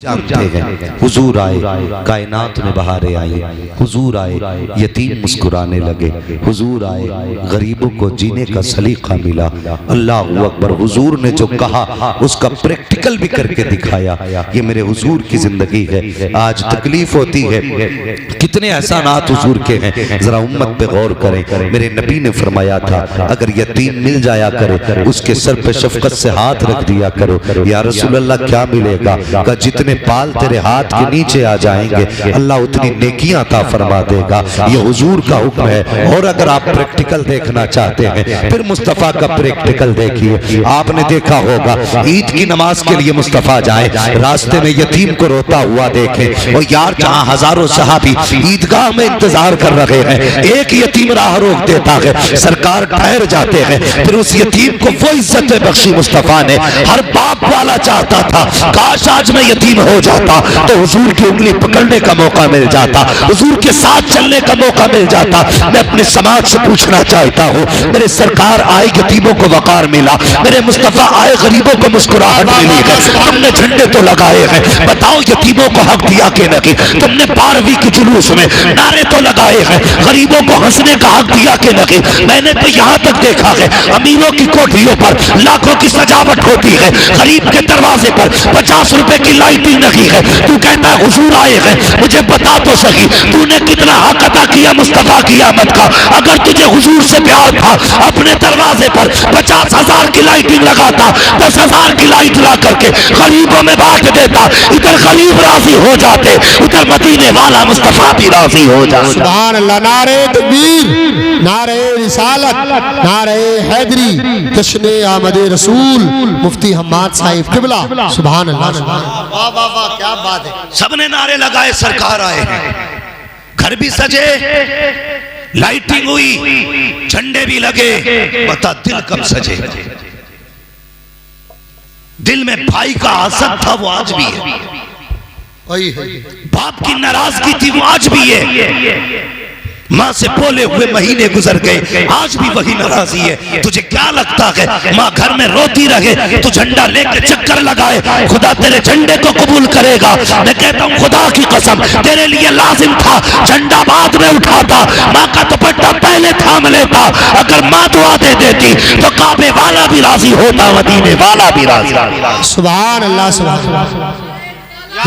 जानते हैं हुजूर आए, कायनात में बहारें आई, हुजूर आए, यतीम मुस्कुराने लगे, हुजूर आए, गरीबों को जीने का सलीका मिला। अल्लाह अकबर। हुजूर ने जो कहा उसका प्रैक्टिकल भी करके दिखाया। ये मेरे हुजूर की जिंदगी है। आज तकलीफ होती है, कितने एहसानात हुजूर के हैं, जरा उम्मत पे गौर करें। मेरे नबी ने फरमाया था, अगर यतीम मिल जाया करे उसके सर पे शफकत से हाथ रख दिया करो। या रसूल अल्लाह क्या मिलेगा? जितने पाल तेरे हाथ के नीचे आ जाएंगे अल्लाह उतनी नेकियां अता फरमा देगा। ये हुजूर का हुक्म है। और अगर आप प्रैक्टिकल देखना चाहते हैं फिर मुस्तफा का प्रैक्टिकल देखिए। आपने देखा होगा ईद की नमाज के लिए मुस्तफा जाए, रास्ते में यतीम को रोता हुआ देखे, और यार जहां हजारों सहाबी ईदगाह में इंतजार कर रहे हैं, एक यतीम राह रोक देता है, सरकार ठहर जाते हैं। फिर उस यतीम को वो इज्जत बख्शी मुस्तफा ने। हर बाप वाला चाहता था काश आज मैं यतीम हो जाता तो हुजूर की उंगली पकड़ने का मौका मिल जाता, हुजूर के साथ चलने का मौका मिल जाता। मैं अपने समाज से पूछना चाहता हूँ, मेरे सरकार आए यतीमों को वकार मिला, मेरे मुस्तफा आए गरीबों को मुस्कुराहट मिली है। तुमने झंडे तो लगाए हैं, बताओ यतीमों को हक दिया कि नहीं? तुमने 12वीं के जुलूस में नारे तो लगाए हैं, गरीबों को हंसने का हक दिया कि नहीं? मैंने तो यहाँ तक देखा है अमीरों की कोठरियों पर लाखों की सजावट होती है, गरीब के दरवाजे पर 50 रुपए की लाइटिंग लगी है। तू कहता है हुजूर आए हैं, मुझे बता तो सही तूने कितना हक अदा किया मुस्तफा की आमद का? अगर तुझे हुजूर से प्यार था अपने दरवाजे पर 50,000 की लाइटिंग लगाता, 10,000 की लाइट ला करके गरीबों में बांट देता। इधर गरीब राजी हो जाते, उधर मदीने वाला मुस्तफा भी राजी हो जाता। सुभान अल्लाह। नारे तकबीर, नारे रिसालत, नारे हैदरी, जश्न आमद रसूल, मुफ्ती हम्माद साहिब किबला। सुभान अल्लाह। वाह वाह वाह, क्या बात है। सबने नारे लगाए, सरकार आए हैं, घर भी सजे, लाइटिंग हुई, झंडे भी लगे। बता दिल कब सजे? दिल में भाई का आसत था, वो आज भी है। बाप की नाराजगी थी, वो आज भी है। माँ से बोले हुए महीने गुजर गए, आज भी वही नाराजी है। तुझे क्या लगता है माँ घर में रोती रहे तो झंडा लेकर चक्कर लगाए खुदा तेरे झंडे को कबूल करेगा? मैं कहता हूँ खुदा की कसम तेरे लिए लाजिम था झंडा बाद में उठाता, माँ का दुपट्टा पहले थाम लेता। अगर माँ दुआ दे देती तो काबे वाला भी राजी होता, मदीने वाला भी राजी। सुभान अल्लाह, सुभान अल्लाह,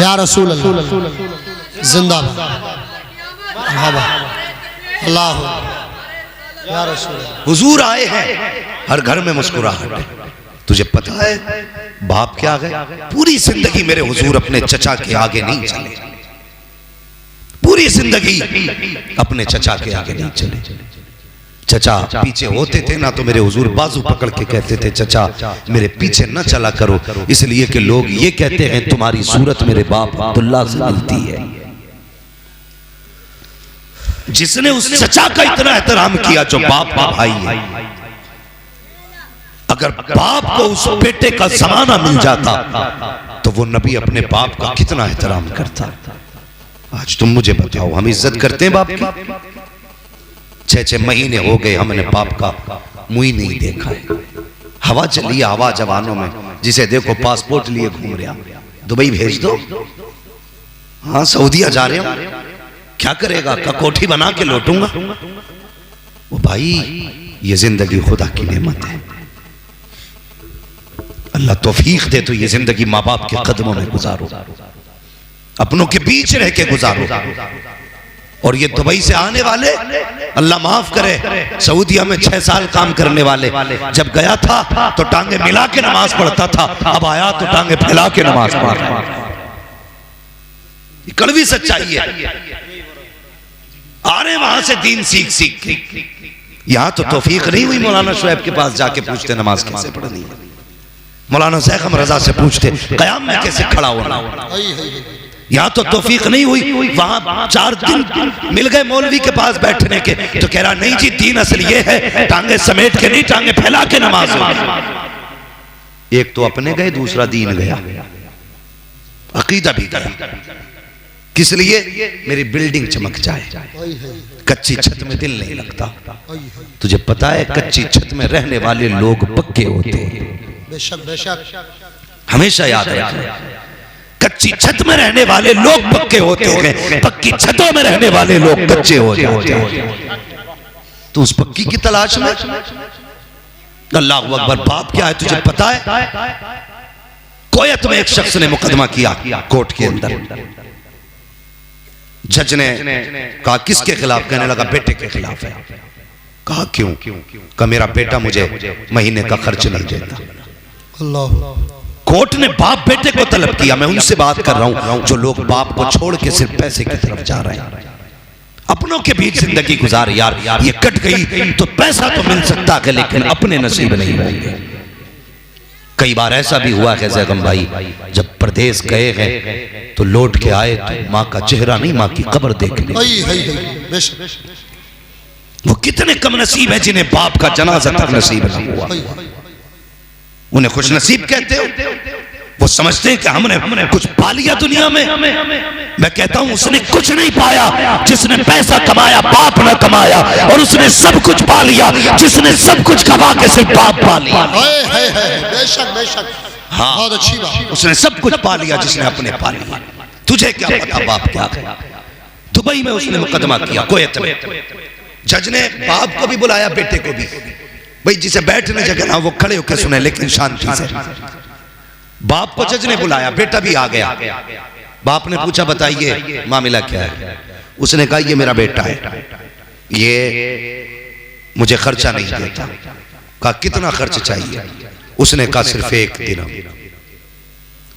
या रसूल अल्लाह जिंदाबाद, अल्लाह या रसूल। हुजूर आए हैं, हर घर में मुस्कुराहट है। तुझे पता है बाप क्या गए? पूरी जिंदगी मेरे हुजूर अपने चचा के आगे नहीं चले, पूरी जिंदगी अपने चचा के आगे नहीं चले। चचा पीछे होते थे ना तो मेरे हुजूर बाजू पकड़ के कहते थे चचा मेरे पीछे न चला करो, इसलिए कि लोग ये कहते हैं तुम्हारी सूरत मेरे बाप अब्दुल्ला से मिलती है। जिसने उस चचा का इतना एहतराम किया जो बाप का भाई है, अगर बाप को उस बेटे का ज़माना मिल जाता तो वो नबी अपने बाप का कितना एहतराम करता। आज तुम मुझे बताओ, हम इज्जत करते हैं बाप की? 6-6 महीने हो गए हमने बाप का मुंह नहीं देखा है। हवा चली, हवा जवानों में, जिसे देखो पासपोर्ट लिए घूम रहा, दुबई भेज दो, हाँ सऊदीया जा रहे हो, क्या करेगा? का कोठी बना के लौटूंगा। वो भाई ये जिंदगी खुदा की नेमत है, अल्लाह तौफीक दे तो ये जिंदगी माँ बाप के कदमों में गुजारो, अपनों के बीच रह के गुजारो। और ये दुबई से आने वाले अल्लाह माफ करे, सऊदीया में 6 साल काम करने वाले, जब गया था तो टांगे मिला के नमाज पढ़ता था, अब आया तो टांगे फैला के नमाज पढ़ रहा है। कड़वी सच्चाई है। आ रहे वहां से दीन सीख सीख के, यहां तो तौफीक नहीं हुई मौलाना शुएब के पास जाके पूछते नमाज कैसे पढ़नी है, मौलाना ज़ैक़म रज़ा से पूछते क़याम में कैसे खड़ा होना। यहाँ तो तौफीक नहीं हुई, वहां 4 दिन मिल गए मौलवी के पास बैठने के, तो कह रहा नहीं जी दीन असल ये है टांगे समेट के नहीं, टांगे फैला के नमाज होगी। एक तो अपने गए, दूसरा दीन गया, अकीदा भी गया। किस लिए? मेरी बिल्डिंग चमक जाए, कच्ची छत में दिल नहीं लगता। तुझे पता है कच्ची छत में रहने वाले लोग पक्के होते हैं, बेशक बेशक। हमेशा याद रखना। कच्ची छत में रहने वाले लोग पक्के होते हैं, पक्की छतों में रहने वाले लोग कच्चे हो जाते हैं। तो उस पक्की की तलाश में अल्लाह अकबर। बाप क्या है तुझे पता है? कोयत में एक शख्स ने मुकदमा किया कोर्ट के अंदर। जज ने कहा किसके खिलाफ? कहने लगा बेटे के खिलाफ है। कहा क्यों? कहा मेरा बेटा मुझे महीने का खर्च नहीं देता। अल्लाह। कोर्ट ने बाप बेटे को तलब किया। मैं उनसे बात कर रहा हूं जो लोग बाप को छोड़ के सिर्फ पैसे की तरफ जा रहे हैं। अपनों के बीच जिंदगी गुजार यार, ये कट गई तो पैसा तो मिल सकता है लेकिन अपने नसीब नहीं होंगे। कई बार ऐसा भी हुआ है जैगम भाई, जब प्रदेश गए हैं तो लौट के आए तो माँ का चेहरा नहीं, माँ की कब्र देखने। वो कितने कम नसीब है जिन्हें बाप का जनाजा तक नसीब नहीं हुआ। उन्हें खुश नसीब कहते हो? वो समझते हैं कि हमने कुछ पा लिया दुनिया में। मैं कहता हूं उसने कुछ नहीं पाया जिसने पैसा कमाया, बाप न कमाया, और उसने सब कुछ पा लिया जिसने सब कुछ कमा के सिर्फ बाप पा लिया। बेशक बेशक, हाँ, बहुत अच्छी बात। उसने सब कुछ पा लिया जिसने अपने पा लिया। तुझे क्या पता बाप क्या है? दुबई में उसने मुकदमा किया कोयत में। जज ने बाप को भी बुलाया, बेटे को भी। भाई जिसे बैठने जगह ना वो खड़े होकर सुने लेकिन शांति से। बाप को जज ने बुलाया, बेटा भी आ गया। बाप ने पूछा बताइए मामला क्या है? उसने कहा ये मेरा बेटा है, ये मुझे खर्चा नहीं देता। कहा कितना खर्च चाहिए? उसने कहा सिर्फ 1 दिन,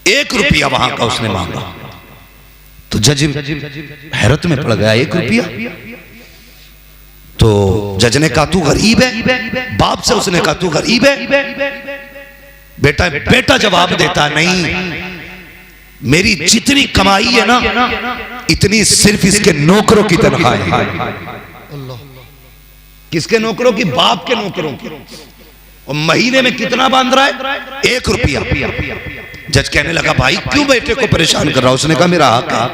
1 रुपया वहां का उसने मांगा। तो जज हैरत में पड़ गया, 1 रुपया? तो जज ने कहा तू गरीब है? बाप से उसने कहा तू गरीब है? बेटा जवाब देता नहीं, मेरी जितनी कमाई है ना इतनी सिर्फ इसके नौकरों की तनख्वाह है। किसके नौकरों की? बाप के नौकरों की। और महीने में कितना बांध रहा है? 1 रुपया। जज कहने लगा भाई क्यों बेटे को परेशान कर रहा है? उसने कहा मेरा हक है,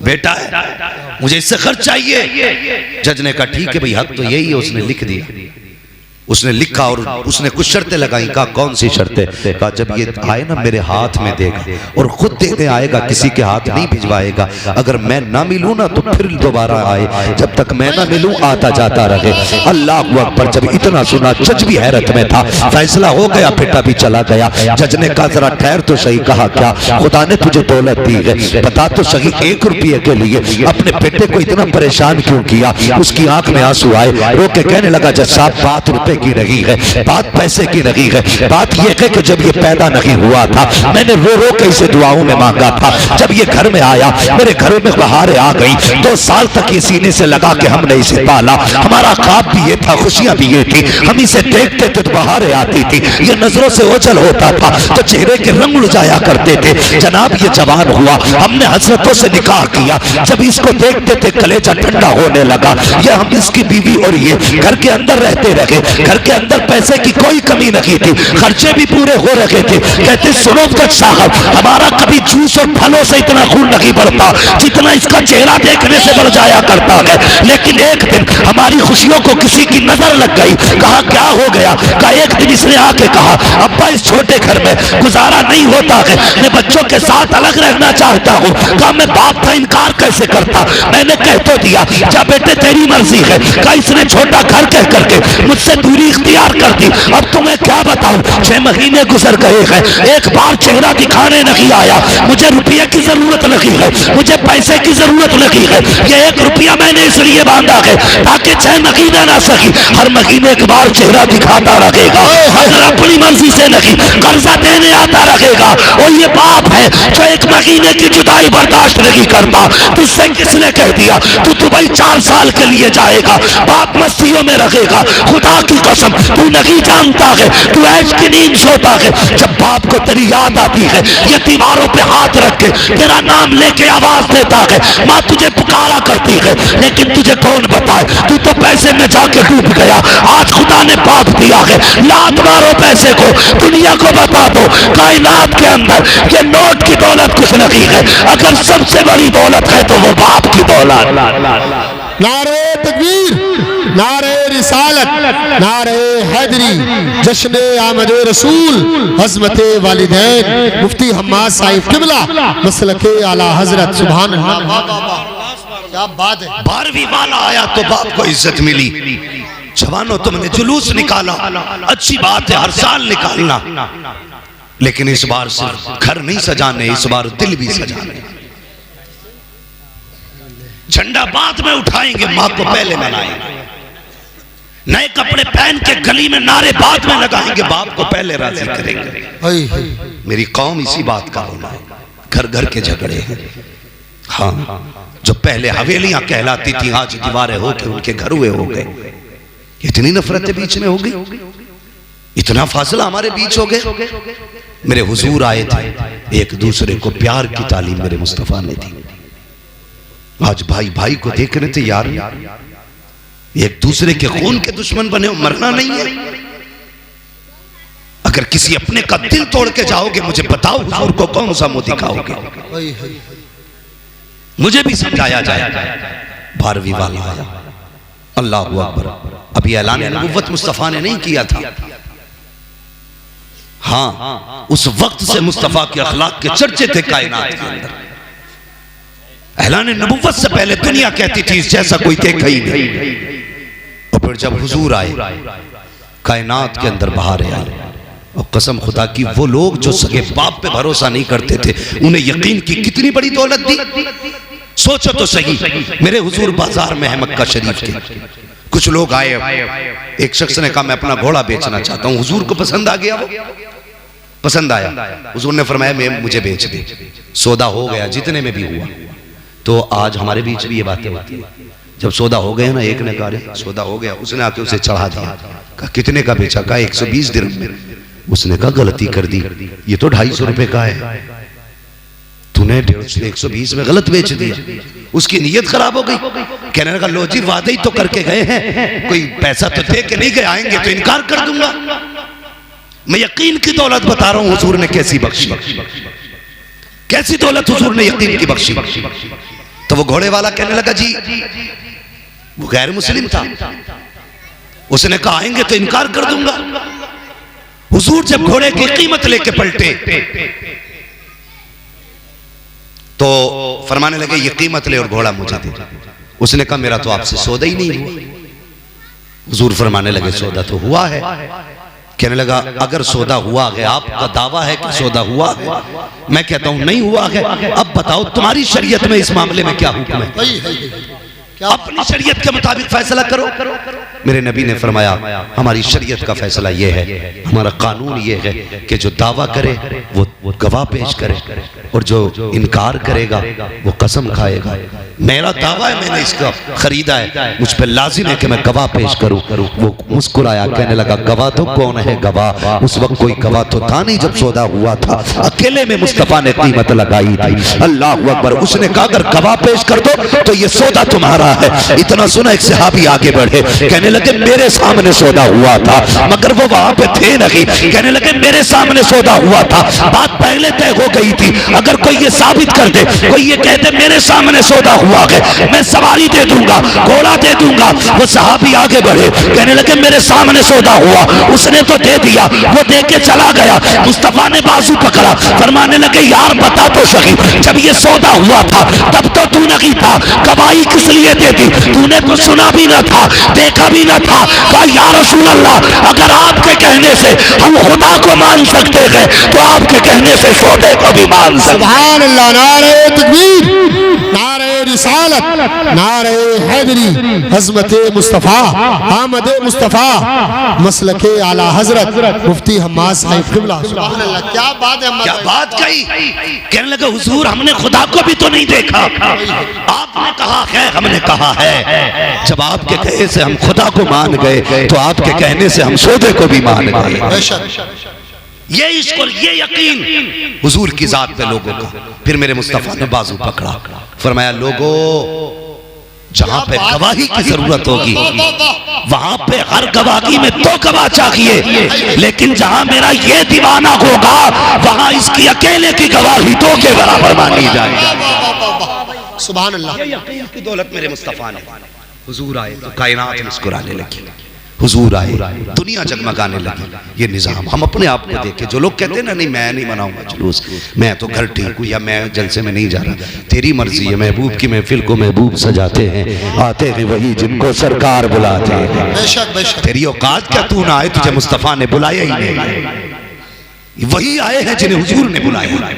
बेटा है, मुझे इससे खर्च चाहिए। जज ने कहा ठीक है भाई, हक तो यही है। उसने लिख दिया, उसने लिखा और उसने कुछ शर्तें लगाई। कहा कौन सी शर्तें? कहा जब ये आए ना मेरे हाथ में देगा और खुद देने आएगा, किसी के हाथ नहीं भिजवाएगा। अगर मैं ना मिलूं ना तो फिर दोबारा आए, जब तक मैं ना मिलूं आता जाता रहे। अल्लाह अकबर। जब इतना सुना जज भी हैरत में था। फैसला हो गया, बेटा भी चला गया। जज ने कहा जरा ठहर तो सही। कहा क्या? खुदा ने तुझे दौलत दी है, बता तो सही 1 रुपये के लिए अपने बेटे को इतना परेशान क्यों किया? उसकी आंख में आंसू आए, रो के कहने लगा जज साहब बात रुपए की नहीं है, बात पैसे की नहीं है, बात यह है कि जब ये पैदा नहीं हुआ था मैंने रो रो के इसे दुआओं में मांगा था। जब ये घर में आया मेरे घरों में बहारें आ गई। 2 साल तक ये सीने से लगा के हमने इसे पाला। हमारा ख्वाब भी ये था, खुशियां भी ये थी। हम इसे देखते थे तो बहारें आती थी, ये नजरों से ओझल होता था तो चेहरे के रंग उड़ जाया करते थे। जनाब ये जवान हुआ, हमने हसरतों से निकाह किया। जब इसको देखते थे कलेजा ठंडा होने लगा। ये हम इसकी बीवी और ये घर के अंदर रहते रहे। घर के अंदर पैसे की कोई कमी नहीं थी, खर्चे भी पूरे हो रहे थे। कहते सुनो जज साहब, हमारा कभी जूस और फलों से इतना खून नहीं बढ़ता जितना इसका चेहरा देखने से बढ़ जाया करता है। लेकिन एक दिन हमारी खुशियों को किसी की नजर लग गई। कहा क्या हो गया? कहा एक दिन इसने आके कहा अब्बा इस छोटे घर में गुजारा नहीं होता है, मैं बच्चों के साथ अलग रहना चाहता हूँ। कहा मैं बाप का इनकार कैसे करता? मैंने कह तो दिया, जा बेटे तेरी मर्जी है। कहा इसने छोटा घर कह करके मुझसे दूरी इख्तियार कर दी। अब तुम्हें क्या बताऊं, 6 महीने गुजर गए हैं, एक बार चेहरा दिखाने नहीं आया। मुझे रुपये की जरूरत नहीं है, मुझे पैसे की जरूरत नहीं है। ये 1 रुपया मैंने इसलिए बांधा है ताकि 6 महीने ना सकी, हर महीने एक बार चेहरा दिखाता रहेगा। अगर अपनी मर्जी से नहीं कर्जा देने आता रहेगा। और ये बाप है जो 1 महीने की जुदाई बर्दाश्त नहीं करता। तुझसे किसने कह दिया तू दुबई 4 साल के लिए जाएगा? बाप मस्तियों में रहेगा। खुदा की कसम तू नहीं जानता है, तू ऐश की नींद सोता है। जब बाप को तेरी याद आती है ये दीवारों पे हाथ रख के तेरा नाम लेके आवाज देता है, माँ तुझे पुकारा करती है। लेकिन तुझे कौन बताए, तू तो पैसे में जाके डूब गया। आज खुदा ने बाप दिया है, लात मारो पैसे को, दुनिया को बता दो कायनात के अंदर ये नोट की दौलत कुछ नहीं है। अगर सबसे बड़ी दौलत है तो वो बाप की दौलत। नारे तकबीर, नारे रिसालत, नारे हैदरी, जश्न आमद रसूल, अज़मत वालिदैन, मुफ्ती हम्माद साहिब किबला, मसलके आला हजरत। सुभान अल्लाह, क्या बात है। 12वीं वाला आया तो बाप को इज्जत मिली। जवानों, तुमने जुलूस निकाला, अच्छी बात है, हर साल निकालना, लेकिन इस बार सिर्फ घर नहीं सजाने, इस बार दिल भी सजाने। झंडा बाद में उठाएंगे, माँ को पहले मनाएंगे। नए कपड़े पहन के गली में नारे बाद में लगाएंगे, बाप को पहले राजी करेंगे। मेरी कौम इसी बात का होना है। घर घर के झगड़े हैं। हाँ, जो पहले हवेलियां कहलाती थी आज दीवारें होके उनके घर हुए हो गए। इतनी नफरतें बीच में हो गई, इतना फासला हमारे बीच हो गए। मेरे हुजूर आए थे, एक दूसरे को प्यार की तालीम मेरे मुस्तफा ने दी। आज भाई भाई को देख रहे थे, यार एक दूसरे के खून के दुश्मन बने हो, मरना नहीं है। अगर किसी अपने का दिल तोड़ के जाओगे, मुझे बताओ हुजूर को कौन सा मुंह दिखाओगे? मुझे भी समझाया जाए। 12वीं वाला आया, अल्लाह अकबर। अभी ऐलान नबुव्वत मुस्तफा ने नहीं किया था। हाँ, उस वक्त से मुस्तफा के अखलाक के चर्चे थे कायनात के अंदर। ऐलान नबुव्वत से पहले दुनिया कहती थी जैसा कोई देखा ही नहीं। और फिर जब हुजूर आए, कायनात के अंदर बहारें आई। और कसम खुदा की, वो लोग जो सगे बाप पे भरोसा नहीं करते थे, उन्हें यकीन की कितनी बड़ी दौलत दी। सोचो तो सही, मेरे हुजूर बाजार में है मक्का शरीफ के। कुछ लोग आए, एक शख्स ने कहा मैं अपना घोड़ा बेचना चाहता हूँ। हुजूर को पसंद आ गया, वो पसंद आया। हुजूर ने फरमाया मैं मुझे बेच दे। सौदा हो गया, जितने में भी हुआ। तो आज हमारे बीच भी ये बातें होती है। जब सौदा हो गया ना, एक ने कहा सौदा हो गया, उसने आके उसे चढ़ा दिया। कहा कितने का बेचा? कहा 120 दिरहम में। उसने कहा गलती कर दी, ये तो 250 रुपए का है, तूने 120 में गलत बेच दिया। उसकी नीयत खराब हो गई। कहने लगा लो जी, वादे ही तो करके गए हैं, कोई पैसा तो दे के नहीं गए, आएंगे तो इनकार कर दूंगा। मैं यकीन की दौलत बता रहा हूं, हुजूर ने कैसी बख्शी, कैसी दौलत हुजूर ने यकीन की बख्शी। तो वो घोड़े वाला कहने लगा जी, वो गैर मुस्लिम था, उसने कहा आएंगे तो इनकार कर दूंगा। हुजूर जब घोड़े की कीमत लेके पलटे तो फरमाने लगे ये कीमत ले और घोड़ा मुझे दे। उसने कहा मेरा तो आपसे सौदा ही नहीं हुआ। हुजूर फरमाने लगे सौदा तो हुआ है। कहने लगा अगर सौदा हुआ है, आपका दावा है कि सौदा हुआ है, मैं कहता हूं नहीं हुआ है। अब बताओ तुम्हारी शरीयत में इस मामले में क्या हुक्म है? अपनी शरीयत के मुताबिक फैसला करो। मेरे नबी ने फरमाया हमारी शरीयत का फैसला यह है, हमारा कानून यह है कि जो दावा करे वो गवाह पेश करे और जो इनकार करेगा वो कसम खाएगा। मेरा दावा है, मैंने इसका खरीदा है, मुझ पर लाजिम है कि मैं गवाह पेश करूं। वो मुस्कुराया, कहने लगा गवाह तो कौन है गवाह? उस वक्त कोई गवाह तो था नहीं जब सौदा हुआ था, अकेले में मुस्तफा ने कीमत लगाई थी। अल्लाह अकबर। उसने कहा अगर गवाह पेश कर दो तो ये सौदा तुम्हारा है। इतना सुना एक सहाबी आगे बढ़े, कहने लगे मेरे सामने सौदा हुआ था, मगर वो वहां पे थे नहीं। कहने लगे मेरे सामने सौदा हुआ था, बात पहले तय हो गई थी। अगर कोई ये साबित कर दे, कोई ये कह दे मेरे सामने सौदा हुआ है, मैं सवारी दे दूंगा, घोड़ा दे दूंगा। वो सहाबी आगे बढ़े, कहने लगे मेरे सामने सौदा हुआ, उसने तो दे दिया, वो दे के चला गया। मुस्तफा ने बाजू पकड़ा, फरमाने लगे यार बता तो सही, जब ये सौदा हुआ था तब तो तू नहीं था, गवाही किस लिए दे दी? तूने तो सुना भी ना था, देखा भी ना था। कहा या रसूल अल्लाह, अगर आपके कहने से हम खुदा को मान सकते हैं तो आपके कहने से सौदे को भी मान सकते। सुभान अल्लाह। नारे तकबीर, नारे रिसालत, नारे हैदरी, अज़मत मुस्तफा, आमद मुस्तफा, मसलके आला हजरत मुफ्ती हम्माद साहिब किबला। सुभान अल्लाह, क्या बात है, क्या बात कही। कहने लगे हुजूर हमने खुदा को भी तो नहीं देखा, आपने कहा है, हमने कहा है। जब आपके कहे से हम खुदा को मान गए तो आपके कहने से हम सौदे को भी मान गए। ये इश्क और ये यकीन हुजूर की जात पे लोगों का। फिर मेरे मुस्तफा ने बाजू पकड़ा, फरमाया लोगों जहां पे गवाही की जरूरत होगी वहां पे हर गवाही में 2 गवाह चाहिए, लेकिन जहां मेरा ये दीवाना होगा वहां इसकी अकेले की गवाही 2 के बराबर मानी जाएगी। सुभान अल्लाह। यकीन की दौलत मेरे मुस्तफा ने। हुजूर आए तो कायनात मुस्कुराने लगी। हुजूर आए, दुनिया जगमगाने लगी। ये निज़ाम हम अपने आप को देखे। जो लोग कहते हैं ना नहीं मैं नहीं मनाऊंगा जुलूस, मैं तो घर ठीक हूँ, या मैं जलसे में नहीं जा रहा, तेरी मर्जी है। महबूब की महफिल को महबूब सजाते हैं, आते हैं वही जिनको सरकार बुलाते हैं। बेशक बेशक। तेरी औकात क्या, तू ना आए, तुझे मुस्तफ़ा ने बुलाया ही नहीं। वही आए हैं जिन्हें हुजूर ने बुलाया।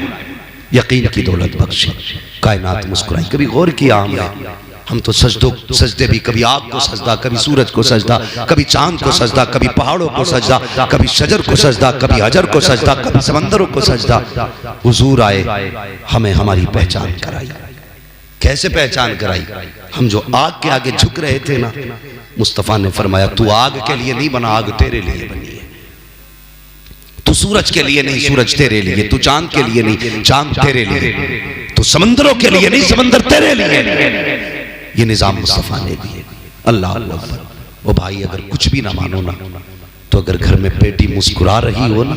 यकीन की दौलत बख्शी, कायनात मुस्कुराई। कभी गौर किया हम तो सजदे भी, कभी आग को सजदा, कभी सूरज को सजदा, कभी चांद को सजदा, कभी पहाड़ों को सजदा, कभी शजर को सजदा, कभी हजर को सजदा, कभी समंदरों को सजदा। हुजूर आए, हमें हमारी पहचान कराई। कैसे पहचान कराई? हम जो आग के आगे झुक रहे थे ना, मुस्तफ़ा ने फरमाया तू आग के लिए नहीं बना, आग तेरे लिए बनी है। तू सूरज के लिए नहीं, सूरज तेरे लिए। तू चांद के लिए नहीं, चांद तेरे लिए। तू समंदरों के लिए नहीं, समंदर तेरे लिए। ये निज़ाम मुस्तफ़ा ने दिए। अल्लाह अकबर। ओ भाई, अगर कुछ भी ना मानो ना, तो अगर घर में बेटी मुस्कुरा रही हो ना,